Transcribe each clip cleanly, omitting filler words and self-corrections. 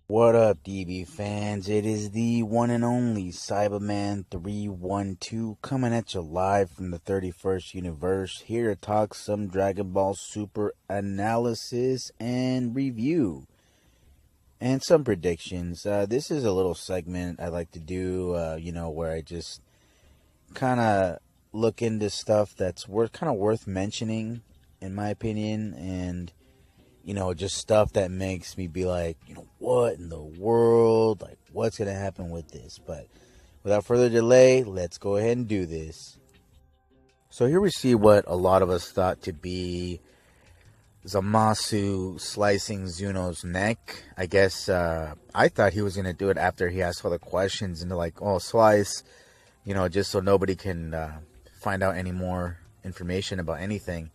What up, DB fans? It is the one and only Cyberman 312 coming at you live from the 31st universe, here to talk some Dragon Ball Super analysis and review and some predictions. This is a little segment I like to do, where I just kind of look into stuff that's worth mentioning, in my opinion, and just stuff that makes me be like, what in the world? Like, what's going to happen with this? But without further delay, let's go ahead and do this. So here we see what a lot of us thought to be Zamasu slicing Zuno's neck. I guess I thought he was going to do it after he asked all the questions and they're like, oh, slice, just so nobody can find out any more information about anything.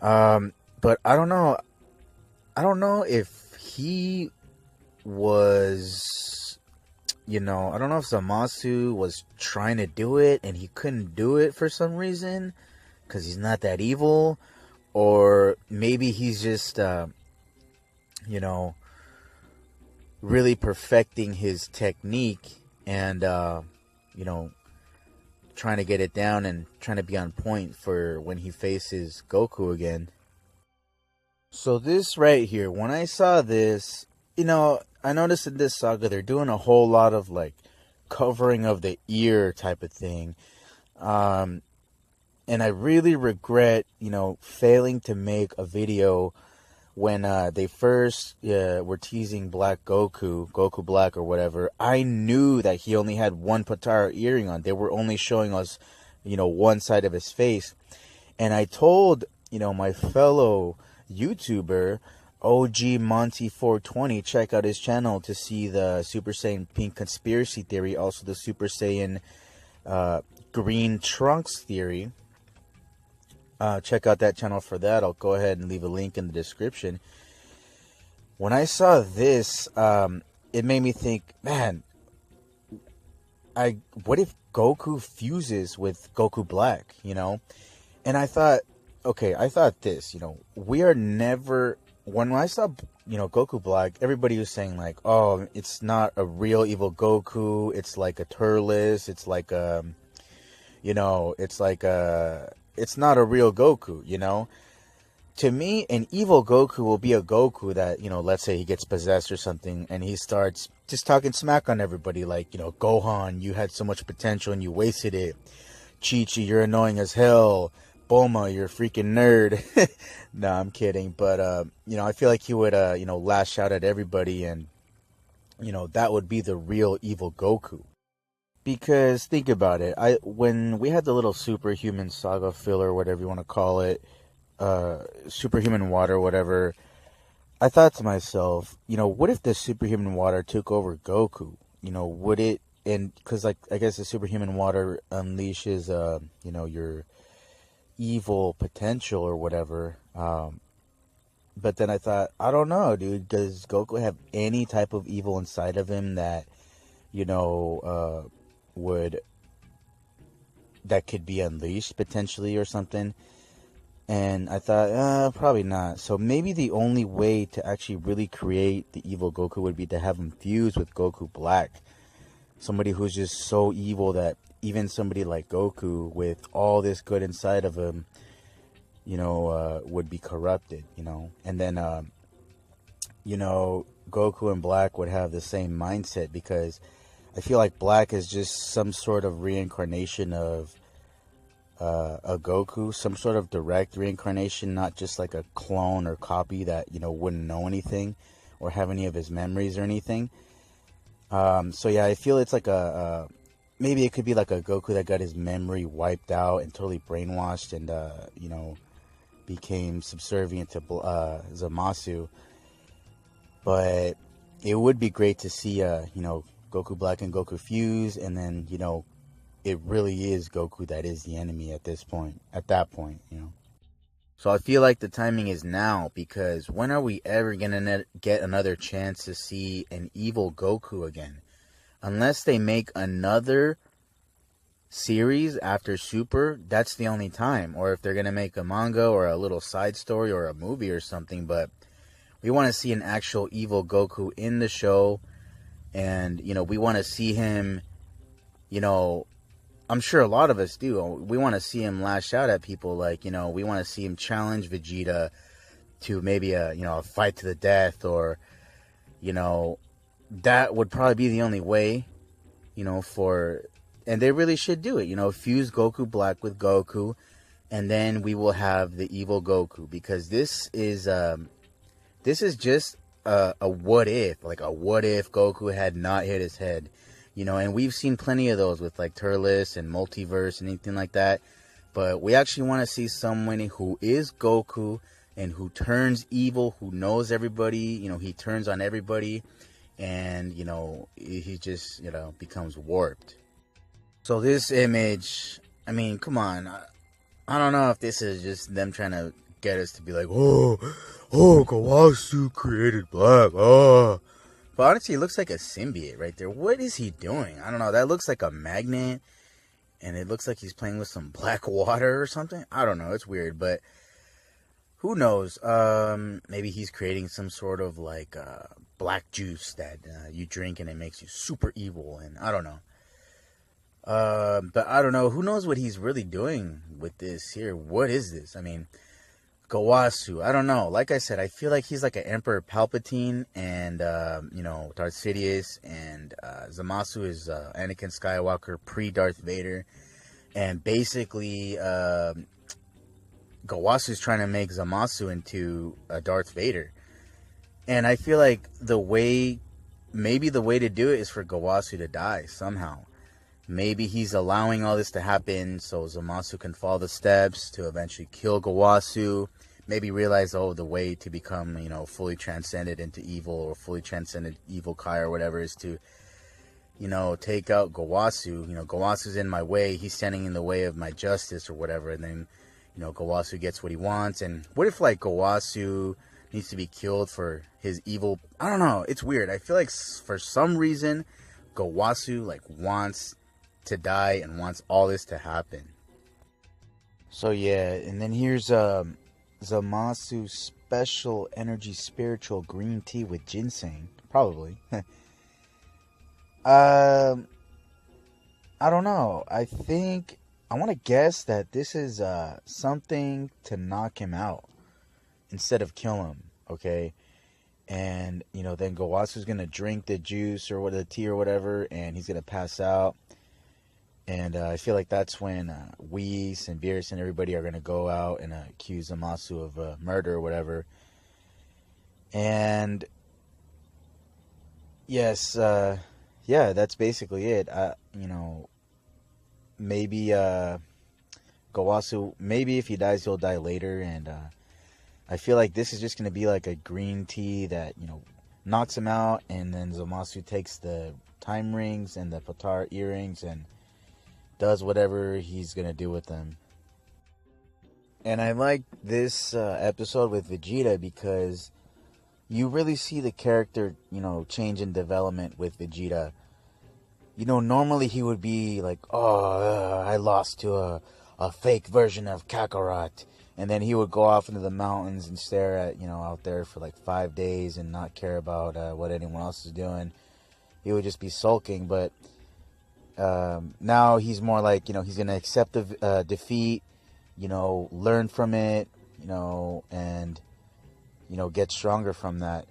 But I don't know. I don't know if he was, I don't know if Zamasu was trying to do it and he couldn't do it for some reason because he's not that evil, or maybe he's just, really perfecting his technique and, trying to get it down and trying to be on point for when he faces Goku again. So this right here, when I saw this, I noticed in this saga they're doing a whole lot of like covering of the ear type of thing. And I really regret, failing to make a video when they first were teasing Black Goku Black or whatever. I knew that he only had one Potara earring on. They were only showing us, one side of his face. And I told, my fellow YouTuber, OG Monty 420, check out his channel to see the Super Saiyan Pink conspiracy theory, also the Super Saiyan Green Trunks theory. Check out that channel for that. I'll go ahead and leave a link in the description. When I saw this, it made me think, man, what if Goku fuses with Goku Black, And I thought, this, we are never, when I saw, Goku Black, everybody was saying like, oh, it's not a real evil Goku. It's like a Turles. It's like, it's not a real Goku, To me, an evil Goku will be a Goku that, let's say he gets possessed or something and he starts just talking smack on everybody like, Gohan, you had so much potential and you wasted it. Chi-Chi, you're annoying as hell. Bulma, you're a freaking nerd. No, I'm kidding. But, I feel like he would, lash out at everybody and, that would be the real evil Goku. Because think about it, when we had the little superhuman saga filler, whatever you want to call it, superhuman water, whatever, I thought to myself, what if the superhuman water took over Goku? Would it, and because like I guess the superhuman water unleashes, your evil potential or whatever. But then I thought, I don't know, dude. Does Goku have any type of evil inside of him that, that could be unleashed potentially or something? And I thought, probably not. So maybe the only way to actually really create the evil Goku would be to have him fuse with Goku Black. Somebody who's just so evil that even somebody like Goku with all this good inside of him, would be corrupted, And then, Goku and Black would have the same mindset because I feel like Black is just some sort of reincarnation of a Goku, some sort of direct reincarnation, not just like a clone or copy that, wouldn't know anything or have any of his memories or anything. So yeah, I feel it's like maybe it could be like a Goku that got his memory wiped out and totally brainwashed and, became subservient to Zamasu. But it would be great to see, Goku Black and Goku fuse, and then, it really is Goku that is the enemy at that point. So I feel like the timing is now, because when are we ever going to get another chance to see an evil Goku again? Unless they make another series after Super, that's the only time. Or if they're going to make a manga or a little side story or a movie or something, but We want to see an actual evil Goku in the show. And, we want to see him, I'm sure a lot of us do. We want to see him lash out at people. Like, we want to see him challenge Vegeta to maybe a fight to the death, or, that would probably be the only way, and they really should do it, fuse Goku Black with Goku, and then we will have the evil Goku, because this is just a what if, like a what if Goku had not hit his head, and we've seen plenty of those with like Turles and Multiverse and anything like that, but we actually want to see someone who is Goku and who turns evil, who knows everybody, he turns on everybody, and, he just, becomes warped. So this image, I mean, come on, I don't know if this is just them trying to get us to be like, oh, Kawasu created Black, oh. But honestly, it looks like a symbiote right there. What is he doing? I don't know. That looks like a magnet, and it looks like he's playing with some black water or something. I don't know. It's weird, but who knows? Maybe he's creating some sort of like black juice that you drink and it makes you super evil, and I don't know. But I don't know. Who knows what he's really doing with this here? What is this? I mean, Gowasu, I don't know. Like I said, I feel like he's like an Emperor Palpatine, and, Darth Sidious, and Zamasu is Anakin Skywalker pre-Darth Vader. And basically, Gowasu's trying to make Zamasu into a Darth Vader. And I feel like maybe the way to do it is for Gowasu to die somehow. Maybe he's allowing all this to happen so Zamasu can follow the steps to eventually kill Gowasu. Maybe realize, the way to become, fully transcended into evil, or fully transcended evil Kai or whatever, is to, take out Gowasu. Gowasu's in my way. He's standing in the way of my justice or whatever. And then, Gowasu gets what he wants. And what if, like, Gowasu needs to be killed for his evil? I don't know. It's weird. I feel like for some reason, Gowasu, like, wants to die and wants all this to happen. So yeah, and then here's Zamasu special energy spiritual green tea with ginseng, probably. I don't know. I want to guess that this is something to knock him out instead of kill him, okay? And then Gowasu's gonna drink the juice or the tea or whatever, and he's gonna pass out. And I feel like that's when Whis and Beerus and everybody are going to go out and accuse Zamasu of murder or whatever. And yes, that's basically it. Maybe Gowasu, maybe if he dies, he'll die later. And I feel like this is just going to be like a green tea that, knocks him out. And then Zamasu takes the time rings and the Patar earrings and does whatever he's gonna do with them. And I like this episode with Vegeta because you really see the character, change in development with Vegeta. Normally he would be like, I lost to a fake version of Kakarot. And then he would go off into the mountains and stare at, out there for like 5 days and not care about what anyone else is doing. He would just be sulking, but now he's more like, he's going to accept the defeat, learn from it, and, get stronger from that.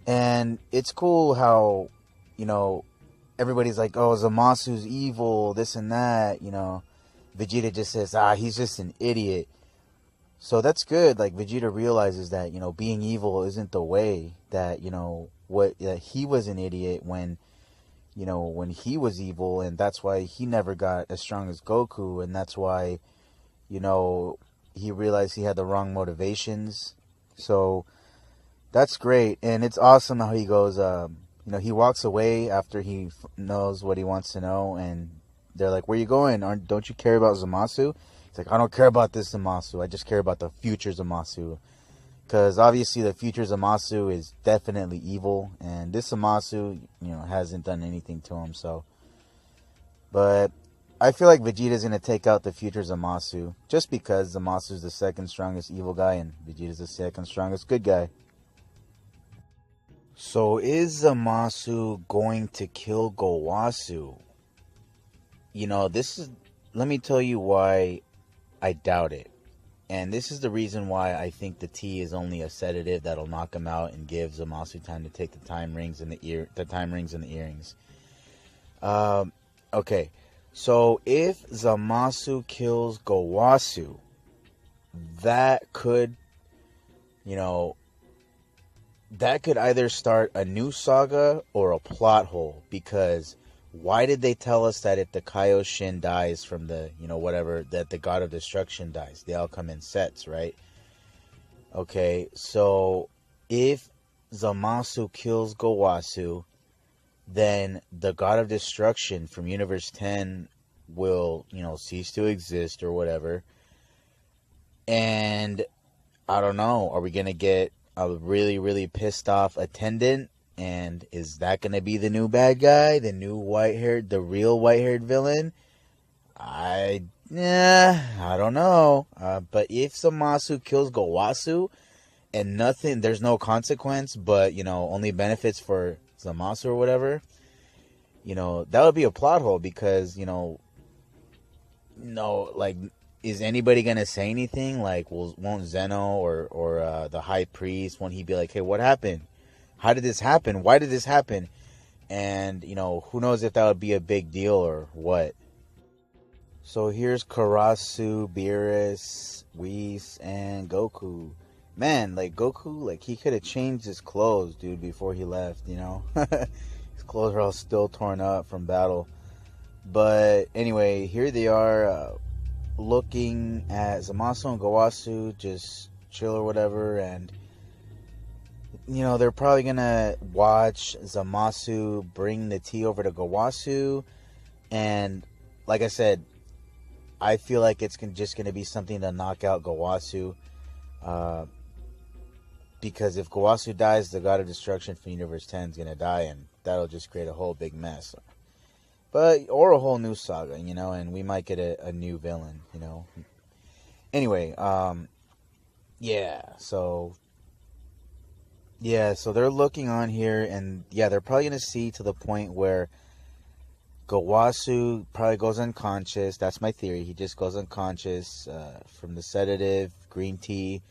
And it's cool how, everybody's like, Zamasu's evil, this and that, Vegeta just says, he's just an idiot. So that's good. Like, Vegeta realizes that, being evil isn't the way, that, that he was an idiot when he was evil, and that's why he never got as strong as Goku, and that's why, he realized he had the wrong motivations. So that's great, and it's awesome how he goes, he walks away after he knows what he wants to know, and they're like, where you going? Don't you care about Zamasu? He's like, I don't care about this Zamasu, I just care about the future Zamasu. Because obviously the future Zamasu is definitely evil. And this Zamasu, hasn't done anything to him. So, but I feel like Vegeta's going to take out the future Zamasu. Just because Zamasu's the second strongest evil guy and Vegeta's the second strongest good guy. So is Zamasu going to kill Gowasu? This is. Let me tell you why I doubt it. And this is the reason why I think the tea is only a sedative that'll knock him out and give Zamasu time to take the time rings and the time rings and the earrings. Okay. So if Zamasu kills Gowasu, that could, that could either start a new saga or a plot hole, because why did they tell us that if the Kaioshin dies from the, whatever, that the God of Destruction dies? They all come in sets, right? Okay, so if Zamasu kills Gowasu, then the God of Destruction from Universe 10 will, cease to exist or whatever. And I don't know, are we going to get a really, really pissed off attendant? And is that going to be the new bad guy? The new the real white-haired villain? I don't know. But if Zamasu kills Gowasu and there's no consequence, but, only benefits for Zamasu or whatever, that would be a plot hole, because, is anybody going to say anything? Like, won't Zeno or the High Priest, won't he be like, hey, what happened? How did this happen? Why did this happen? And, who knows if that would be a big deal or what. So here's Karasu, Beerus, Whis, and Goku. Man, Goku, he could have changed his clothes, dude, before he left, His clothes are all still torn up from battle. But anyway, here they are, looking at Zamasu and Gowasu, just chill or whatever, and they're probably gonna watch Zamasu bring the tea over to Gowasu, and like I said, I feel like it's just gonna be something to knock out Gowasu, because if Gowasu dies, the God of Destruction from Universe 10 is gonna die, and that'll just create a whole big mess. Or a whole new saga, and we might get a new villain, Anyway, so they're looking on here, and they're probably going to see to the point where Gowasu probably goes unconscious. That's my theory. He just goes unconscious from the sedative, green tea,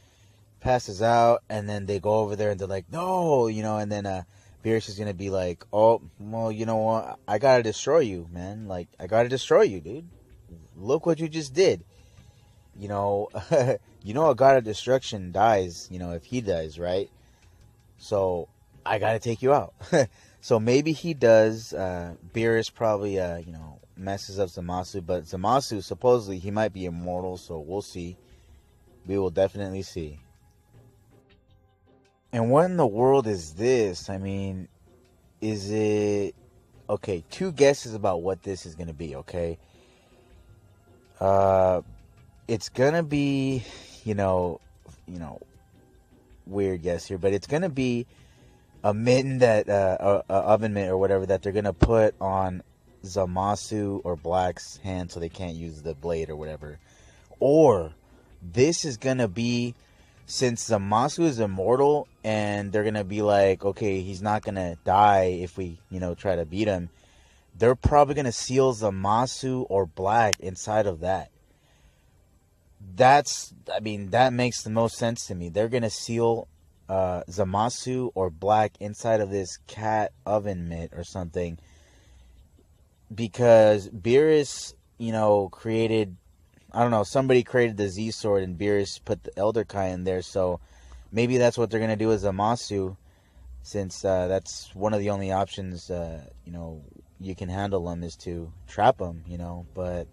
passes out, and then they go over there and they're like, no, and then Beerus is going to be like, oh, well, you know what? I got to destroy you, man. I got to destroy you, dude. Look what you just did. A God of Destruction dies, if he dies, right? So I got to take you out. So maybe he does. Beerus probably, messes up Zamasu. But Zamasu, supposedly, he might be immortal. So we'll see. We will definitely see. And what in the world is this? I mean, is it... Okay, 2 guesses about what this is going to be, okay? It's going to be, weird guess here, but it's going to be a mitten that, oven mitt or whatever, that they're going to put on Zamasu or Black's hand so they can't use the blade or whatever. Or this is going to be, since Zamasu is immortal and they're going to be like, okay, he's not going to die if we, try to beat him, they're probably going to seal Zamasu or Black inside of that. That makes the most sense to me. They're going to seal Zamasu or Black inside of this cat oven mitt or something, because Beerus, created, I don't know, somebody created the Z sword and Beerus put the Elder Kai in there, so maybe that's what they're going to do with Zamasu, since that's one of the only options, you can handle him, is to trap him, but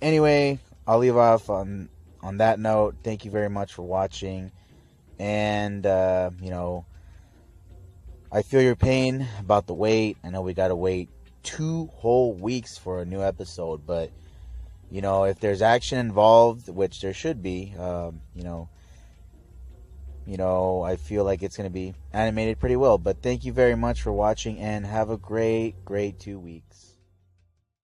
anyway, I'll leave off on that note. Thank you very much for watching. And, I feel your pain about the wait. I know we got to wait 2 whole weeks for a new episode. But, if there's action involved, which there should be, I feel like it's going to be animated pretty well. But thank you very much for watching, and have a great, great 2 weeks.